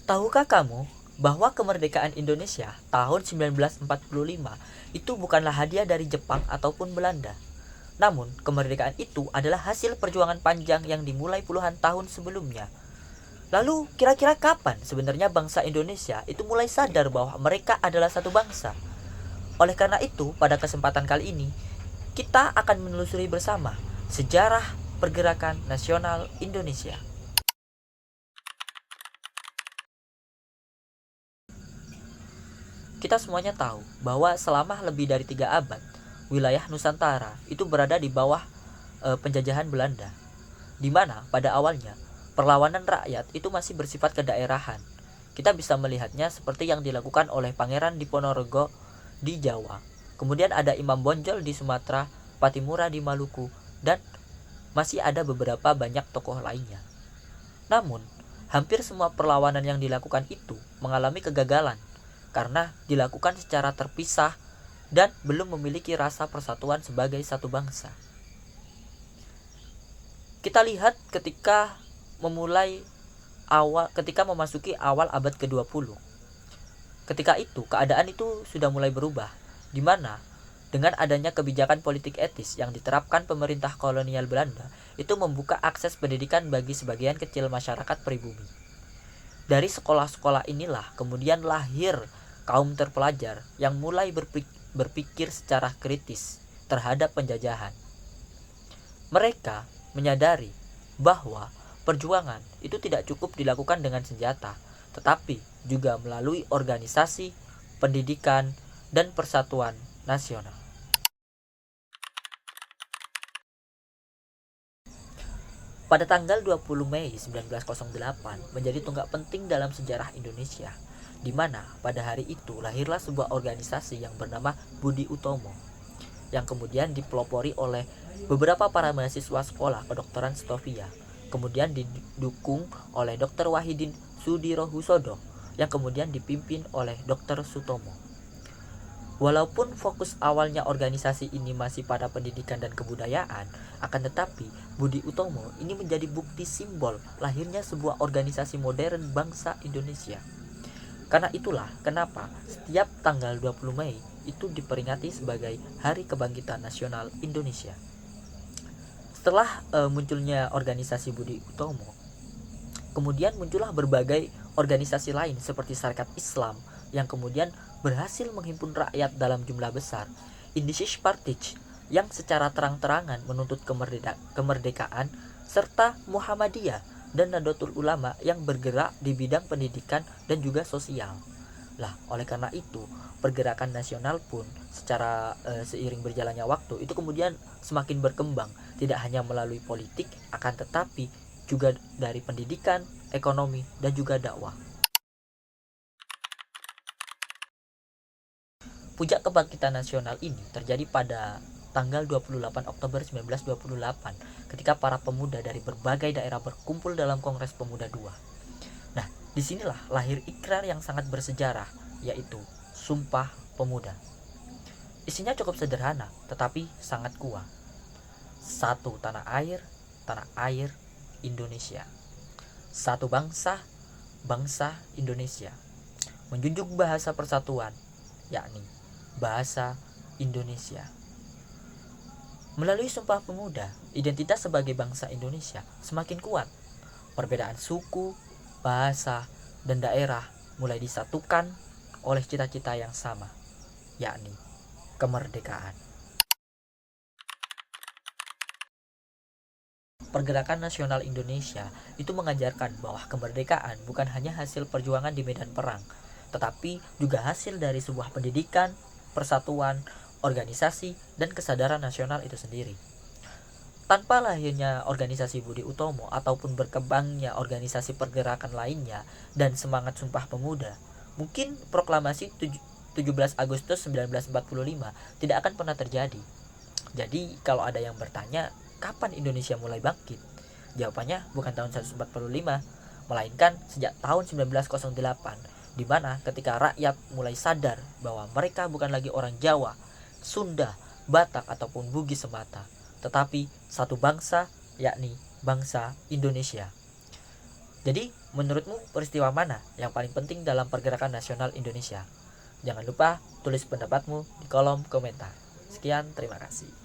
Tahukah kamu bahwa kemerdekaan Indonesia tahun 1945 itu bukanlah hadiah dari Jepang ataupun Belanda? Namun, kemerdekaan itu adalah hasil perjuangan panjang yang dimulai puluhan tahun sebelumnya. Lalu, kira-kira kapan sebenarnya bangsa Indonesia itu mulai sadar bahwa mereka adalah satu bangsa? Oleh karena itu, pada kesempatan kali ini, kita akan menelusuri bersama sejarah pergerakan nasional Indonesia. Kita semuanya tahu bahwa selama lebih dari 3 abad, wilayah Nusantara itu berada di bawah penjajahan Belanda, di mana pada awalnya perlawanan rakyat itu masih bersifat kedaerahan. Kita bisa melihatnya seperti yang dilakukan oleh Pangeran Diponorogo di Jawa. Kemudian ada Imam Bonjol di Sumatera, Patimura di Maluku, dan masih ada beberapa banyak tokoh lainnya. Namun, hampir semua perlawanan yang dilakukan itu mengalami kegagalan karena dilakukan secara terpisah dan belum memiliki rasa persatuan sebagai satu bangsa. Kita lihat ketika memasuki awal abad ke-20. Ketika itu, keadaan itu sudah mulai berubah, di mana dengan adanya kebijakan politik etis yang diterapkan pemerintah kolonial Belanda, itu membuka akses pendidikan bagi sebagian kecil masyarakat pribumi. Dari sekolah-sekolah inilah kemudian lahir kaum terpelajar yang mulai berpikir secara kritis terhadap penjajahan. Mereka menyadari bahwa perjuangan itu tidak cukup dilakukan dengan senjata, tetapi juga melalui organisasi, pendidikan, dan persatuan nasional. Pada tanggal 20 Mei 1908 menjadi tonggak penting dalam sejarah Indonesia, di mana pada hari itu lahirlah sebuah organisasi yang bernama Budi Utomo, yang kemudian dipelopori oleh beberapa para mahasiswa sekolah kedokteran Stovia, kemudian didukung oleh Dr. Wahidin Sudirohusodo, yang kemudian dipimpin oleh Dr. Sutomo. Walaupun fokus awalnya organisasi ini masih pada pendidikan dan kebudayaan, akan tetapi Budi Utomo ini menjadi bukti simbol lahirnya sebuah organisasi modern bangsa Indonesia. Karena itulah kenapa setiap tanggal 20 Mei itu diperingati sebagai Hari Kebangkitan Nasional Indonesia. Setelah munculnya organisasi Budi Utomo, kemudian muncullah berbagai organisasi lain seperti Sarekat Islam yang kemudian berhasil menghimpun rakyat dalam jumlah besar, Indische Partij yang secara terang-terangan menuntut kemerdekaan, serta Muhammadiyah dan Nahdlatul Ulama yang bergerak di bidang pendidikan dan juga sosial. Lah, oleh karena itu, pergerakan nasional pun secara seiring berjalannya waktu itu kemudian semakin berkembang, tidak hanya melalui politik, akan tetapi juga dari pendidikan, ekonomi, dan juga dakwah. Puncak kebangkitan nasional ini terjadi pada tanggal 28 Oktober 1928 ketika para pemuda dari berbagai daerah berkumpul dalam Kongres Pemuda II. Nah, disinilah lahir ikrar yang sangat bersejarah, yaitu Sumpah Pemuda. Isinya cukup sederhana, tetapi sangat kuat. Satu tanah air Indonesia. Satu bangsa, bangsa Indonesia. Menjunjung bahasa persatuan, yakni bahasa Indonesia. Melalui Sumpah Pemuda, identitas sebagai bangsa Indonesia semakin kuat. Perbedaan suku, bahasa, dan daerah mulai disatukan oleh cita-cita yang sama, yakni kemerdekaan. Pergerakan nasional Indonesia itu mengajarkan bahwa kemerdekaan bukan hanya hasil perjuangan di medan perang, tetapi juga hasil dari sebuah pendidikan, persatuan, organisasi, dan kesadaran nasional itu sendiri. Tanpa lahirnya organisasi Budi Utomo ataupun berkembangnya organisasi pergerakan lainnya dan semangat Sumpah Pemuda, mungkin proklamasi 17 Agustus 1945 tidak akan pernah terjadi. Jadi kalau ada yang bertanya, kapan Indonesia mulai bangkit? Jawabannya bukan tahun 1945, melainkan sejak tahun 1908, di mana ketika rakyat mulai sadar bahwa mereka bukan lagi orang Jawa, Sunda, Batak ataupun Bugis semata, tetapi satu bangsa, yakni bangsa Indonesia. Jadi, menurutmu peristiwa mana yang paling penting dalam pergerakan nasional Indonesia? Jangan lupa tulis pendapatmu di kolom komentar. Sekian, terima kasih.